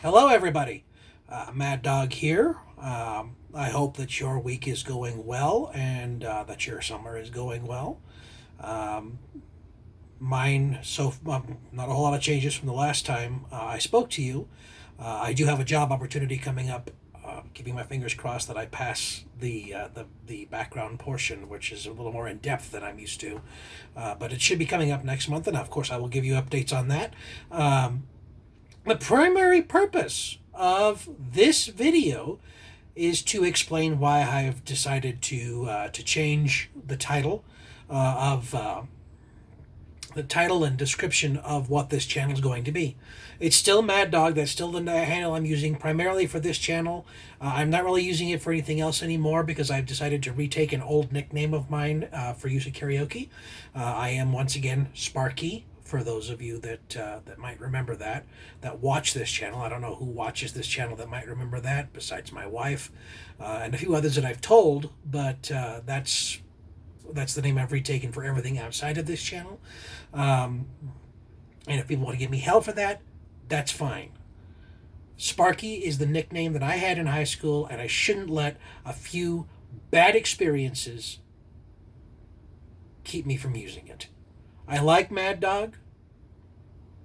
Hello, everybody. Mad Dog here. I hope that your week is going well and that your summer is going well. Um, Mine, not a whole lot of changes from the last time I spoke to you. I do have a job opportunity coming up. Keeping my fingers crossed that I pass the background portion, which is a little more in depth than I'm used to. But it should be coming up next month, and of course I will give you updates on that. The primary purpose of this video is to explain why I have decided to change the title and description of what this channel is going to be. It's still Mad Dog. That's still the handle I'm using primarily for this channel. I'm not really using it for anything else anymore because I've decided to retake an old nickname of mine for use at karaoke. I am once again Sparky. For those of you that might remember that watch this channel. I don't know who watches this channel that might remember that besides my wife and a few others that I've told, but that's the name I've retaken for everything outside of this channel. And if people want to give me hell for that, that's fine. Sparky is the nickname that I had in high school, and I shouldn't let a few bad experiences keep me from using it. I like Mad Dog,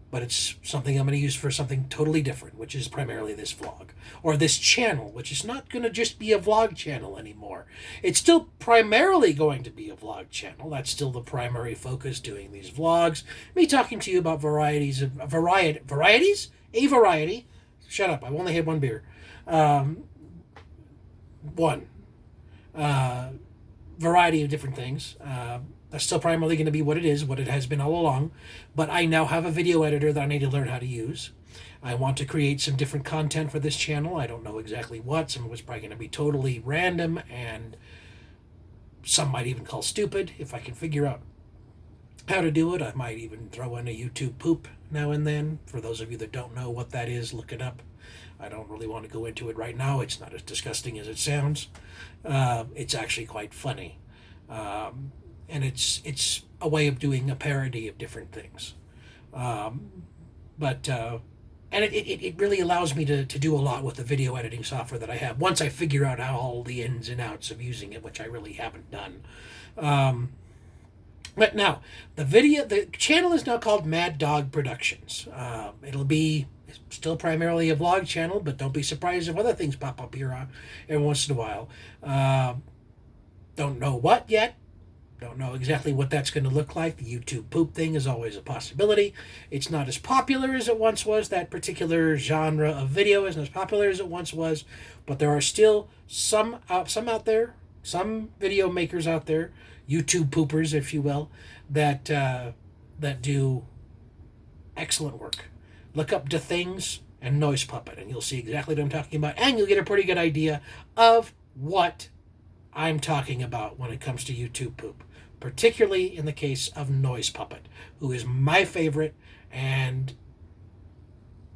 but it's something I'm going to use for something totally different, which is primarily this vlog. Or this channel, which is not going to just be a vlog channel anymore. It's still primarily going to be a vlog channel. That's still the primary focus, doing these vlogs. Me talking to you about varieties? A variety. Shut up, I've only had one beer. One. Variety of different things. That's still primarily going to be what it has been all along. But I now have a video editor that I need to learn how to use. I want to create some different content for this channel. I don't know exactly what. Some of it's probably going to be totally random, and some might even call stupid. If I can figure out how to do it, I might even throw in a YouTube poop now and then. For those of you that don't know what that is, look it up. I don't really want to go into it right now. It's not as disgusting as it sounds. It's actually quite funny. And it's a way of doing a parody of different things. And it really allows me to do a lot with the video editing software that I have once I figure out how all the ins and outs of using it, which I really haven't done. But now, the channel is now called Mad Dog Productions. It'll be still primarily a vlog channel, but don't be surprised if other things pop up here every once in a while. Don't know what yet. Don't know exactly what that's going to look like. The YouTube poop thing is always a possibility. It's not as popular as it once was. That particular genre of video isn't as popular as it once was. But there are still some out there, some video makers out there, YouTube poopers, if you will, that do excellent work. Look up Da Things and Noise Puppet, and you'll see exactly what I'm talking about, and you'll get a pretty good idea of what I'm talking about when it comes to YouTube poop, particularly in the case of Noise Puppet, who is my favorite, and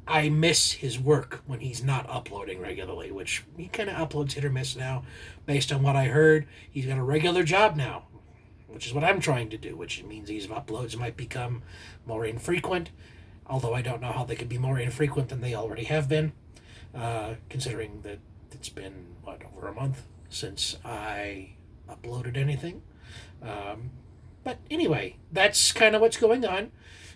I miss his work when he's not uploading regularly, which he kind of uploads hit or miss now. Based on what I heard, he's got a regular job now, which is what I'm trying to do, which means these uploads might become more infrequent, although I don't know how they could be more infrequent than they already have been, considering that it's been, over a month since I uploaded anything. But anyway, that's kind of what's going on.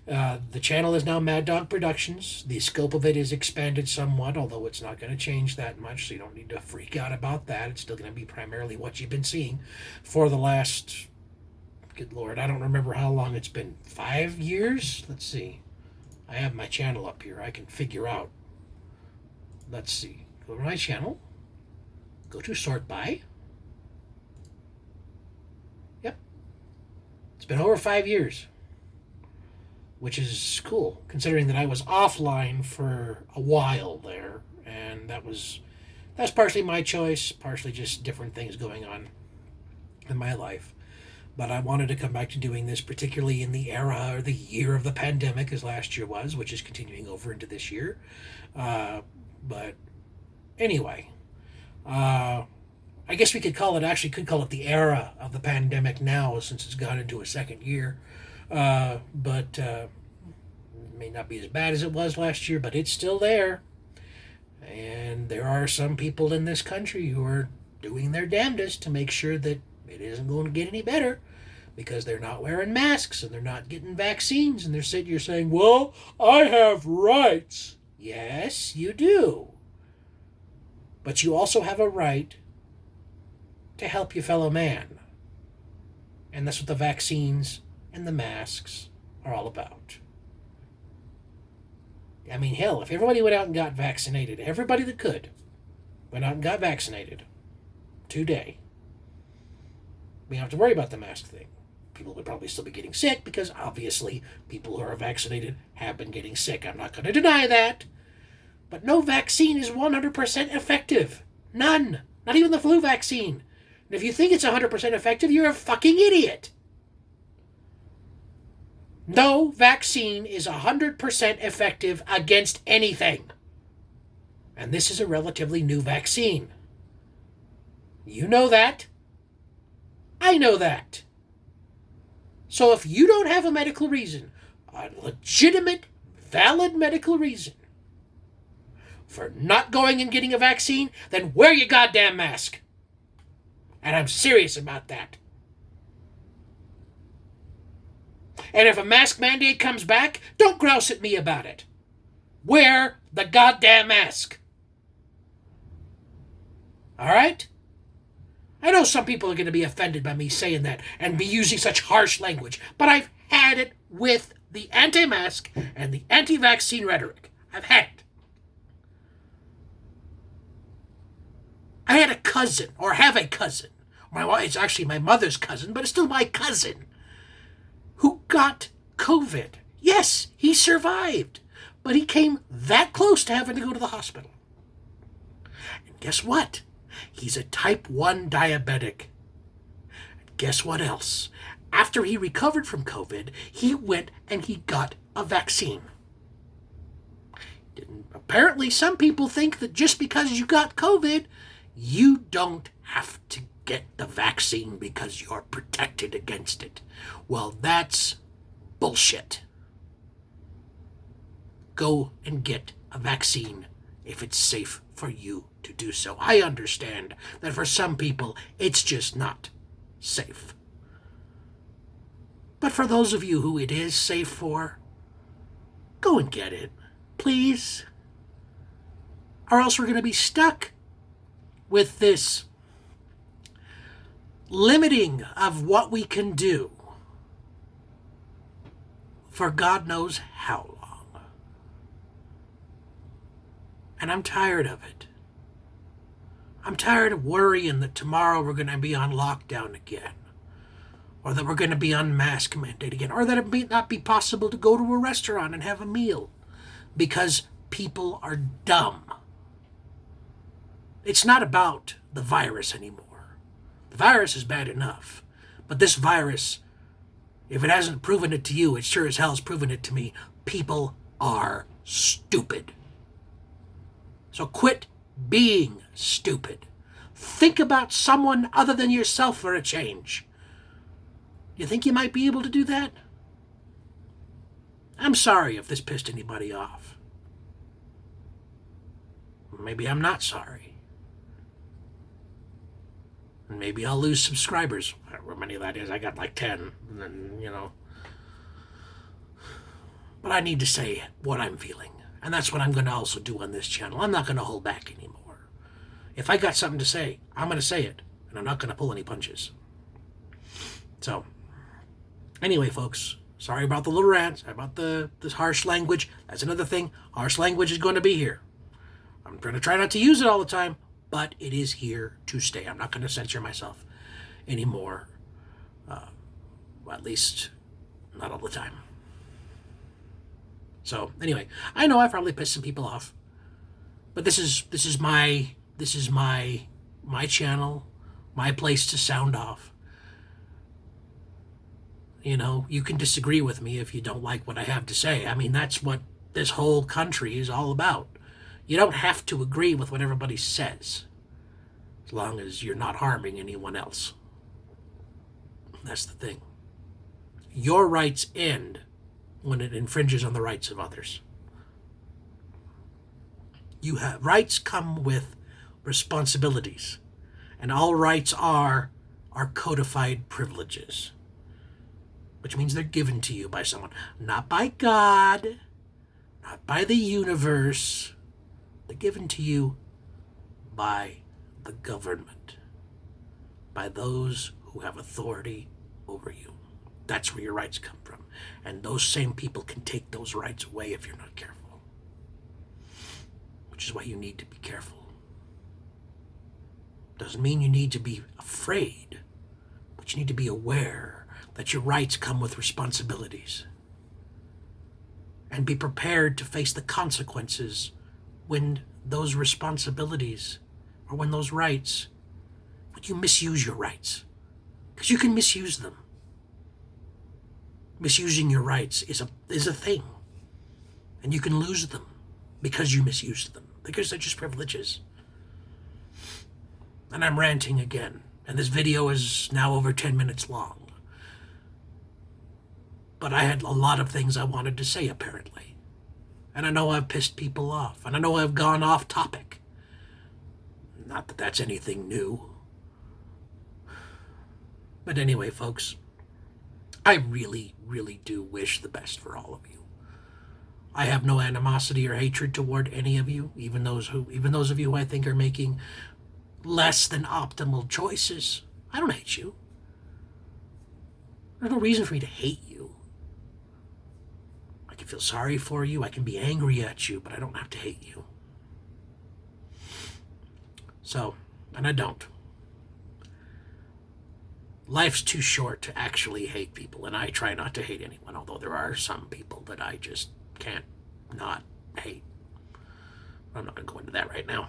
The channel is now Mad Dog Productions. The scope of it is expanded somewhat, although it's not going to change that much, so you don't need to freak out about that. It's still going to be primarily what you've been seeing for the last, good Lord, I don't remember how long it's been. 5 years? Let's see. I have my channel up here. I can figure out. Let's see. Go to my channel. Go to sort by. Yep. It's been over 5 years, which is cool, considering that I was offline for a while there, and that's partially my choice, partially just different things going on in my life. But I wanted to come back to doing this, particularly in the era or the year of the pandemic, as last year was, which is continuing over into this year. But anyway, I guess we could call it the era of the pandemic now, since it's gone into a second year. But it may not be as bad as it was last year, but it's still there. And there are some people in this country who are doing their damnedest to make sure that it isn't going to get any better, because they're not wearing masks and they're not getting vaccines, and they're sitting here saying, well, I have rights. Yes, you do. But you also have a right to help your fellow man. And that's what the vaccines and the masks are all about. I mean, hell, if everybody went out and got vaccinated, everybody that could went out and got vaccinated today, we don't have to worry about the mask thing. People would probably still be getting sick because obviously people who are vaccinated have been getting sick. I'm not going to deny that. But no vaccine is 100% effective. None. Not even the flu vaccine. And if you think it's 100% effective, you're a fucking idiot. No vaccine is 100% effective against anything. And this is a relatively new vaccine. You know that. I know that. So if you don't have a medical reason, a legitimate, valid medical reason for not going and getting a vaccine, then wear your goddamn mask. And I'm serious about that. And if a mask mandate comes back, don't grouse at me about it. Wear the goddamn mask. All right? I know some people are going to be offended by me saying that and be using such harsh language, but I've had it with the anti-mask and the anti-vaccine rhetoric. I've had it. I had a cousin, or have a cousin. It's actually my mother's cousin, but it's still my cousin, who got COVID. Yes, he survived, but he came that close to having to go to the hospital. And guess what? He's a type 1 diabetic. And guess what else? After he recovered from COVID, he went and he got a vaccine. Apparently, some people think that just because you got COVID, you don't have to get the vaccine because you're protected against it. Well, that's bullshit. Go and get a vaccine if it's safe for you to do so. I understand that for some people, it's just not safe. But for those of you who it is safe for, go and get it, please. Or else we're going to be stuck with this limiting of what we can do for God knows how long. And I'm tired of it. I'm tired of worrying that tomorrow we're going to be on lockdown again, or that we're going to be on mask mandate again, or that it may not be possible to go to a restaurant and have a meal because people are dumb. It's not about the virus anymore. The virus is bad enough, but this virus, if it hasn't proven it to you, it sure as hell has proven it to me. People are stupid. So quit being stupid. Think about someone other than yourself for a change. You think you might be able to do that? I'm sorry if this pissed anybody off. Maybe I'm not sorry. And maybe I'll lose subscribers. However many that is. I got like 10. And then, But I need to say what I'm feeling. And that's what I'm going to also do on this channel. I'm not going to hold back anymore. If I got something to say, I'm going to say it. And I'm not going to pull any punches. So, anyway, folks. Sorry about the little rant. Sorry about this harsh language. That's another thing. Harsh language is going to be here. I'm going to try not to use it all the time. But it is here to stay. I'm not going to censor myself anymore. At least not all the time. So anyway, I know I probably pissed some people off, but this is my channel, my place to sound off. You can disagree with me if you don't like what I have to say. I mean, that's what this whole country is all about. You don't have to agree with what everybody says, as long as you're not harming anyone else. That's the thing. Your rights end when it infringes on the rights of others. rights come with responsibilities, and all rights are codified privileges, which means they're given to you by someone, not by God, not by the universe. They're given to you by the government, by those who have authority over you. That's where your rights come from. And those same people can take those rights away if you're not careful. Which is why you need to be careful. Doesn't mean you need to be afraid, but you need to be aware that your rights come with responsibilities. And be prepared to face the consequences when those responsibilities, or when those rights, when you misuse your rights. Because you can misuse them. Misusing your rights is a thing. And you can lose them because you misused them. Because they're just privileges. And I'm ranting again. And this video is now over 10 minutes long. But I had a lot of things I wanted to say, apparently. And I know I've pissed people off. And I know I've gone off topic. Not that that's anything new. But anyway, folks, I really, really do wish the best for all of you. I have no animosity or hatred toward any of you, even those of you who I think are making less than optimal choices. I don't hate you. There's no reason for me to hate you. I can feel sorry for you. I can be angry at you, but I don't have to hate you. So, and I don't. Life's too short to actually hate people, and I try not to hate anyone, although there are some people that I just can't not hate. I'm not going to go into that right now.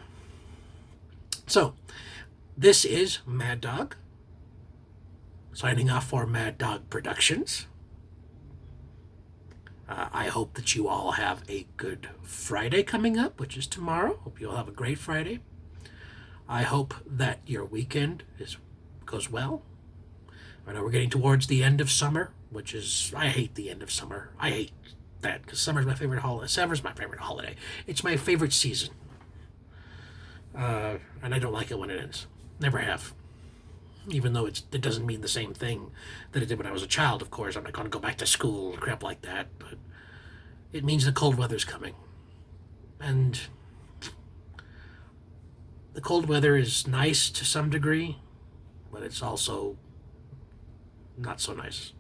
So, this is Mad Dog, signing off for Mad Dog Productions. I hope that you all have a good Friday coming up, which is tomorrow. Hope you all have a great Friday. I hope that your weekend goes well. I know we're getting towards the end of summer, which is, I hate the end of summer. I hate that because summer's my favorite holiday. Summer's my favorite holiday. It's my favorite season. And I don't like it when it ends. Never have. Even though it doesn't mean the same thing that it did when I was a child, of course. I'm not going to go back to school and crap like that. But it means the cold weather's coming. And the cold weather is nice to some degree, but it's also not so nice.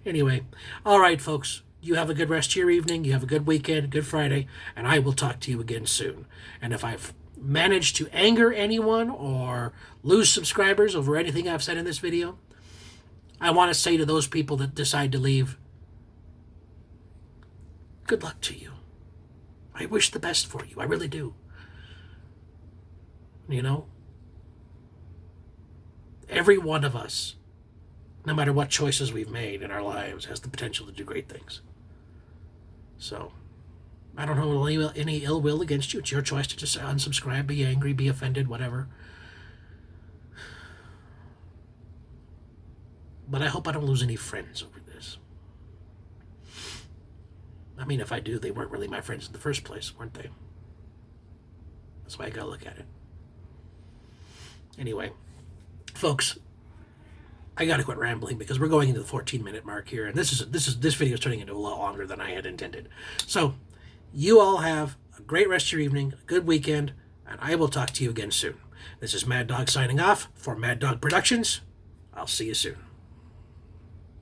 Anyway, all right, folks. You have a good rest of your evening. You have a good weekend, good Friday, and I will talk to you again soon. And if I've managed to anger anyone or lose subscribers over anything I've said in this video, I want to say to those people that decide to leave, good luck to you. I wish the best for you. I really do. You know? Every one of us, no matter what choices we've made in our lives, has the potential to do great things. So, I don't know any ill will against you. It's your choice to just unsubscribe, be angry, be offended, whatever. But I hope I don't lose any friends over this. I mean, if I do, they weren't really my friends in the first place, weren't they? That's why I gotta look at it. Anyway, folks, I gotta quit rambling because we're going into the 14-minute mark here, and this video is turning into a lot longer than I had intended. So, you all have a great rest of your evening, a good weekend, and I will talk to you again soon. This is Mad Dog signing off for Mad Dog Productions. I'll see you soon.